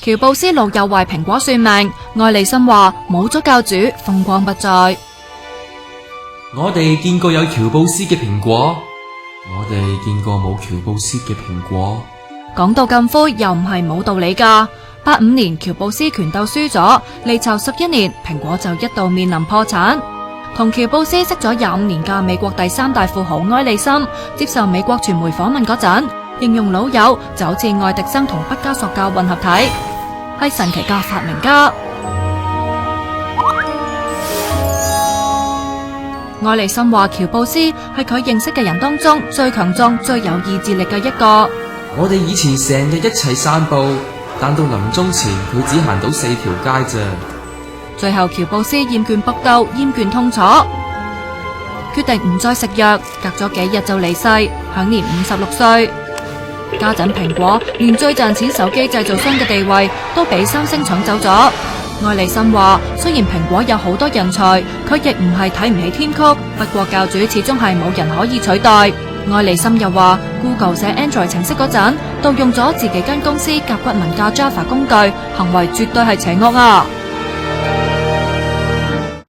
喬布斯老友為蘋果算命，愛莉森話冇咗教主，風光不再。我哋見過有喬布斯嘅蘋果，我哋見過冇喬布斯嘅蘋果。講到咁灰，又唔係冇道理噶。85年喬布斯拳鬥輸咗，離巢11年，蘋果就一度面臨破產。同喬布斯識咗25年嘅美國第3大富豪埃利森接受美國傳媒訪問嗰陣，形容老友就好似愛迪生同畢加索嘅混合體，係神奇嘅發明家。愛莉森話喬布斯係佢認識嘅人當中最強壯、最有意志力嘅一個。我哋以前成日一齊散步，但到臨終前佢只行到4條街咋。最後喬布斯厭倦搏鬥，厭倦痛楚，決定唔再食藥，隔咗幾日就離世，享年56歲。家陣蘋果連最賺錢手機製造商嘅地位都俾三星搶走咗。愛莉森話，雖然蘋果有好多人才，佢亦唔係睇唔起添曲，不過教主始終係冇人可以取代。愛莉森又話 Google 寫 Android 程式嗰陣，盜用咗自己間公司甲骨文嘅 Java 工具，行為絕對係邪惡啊！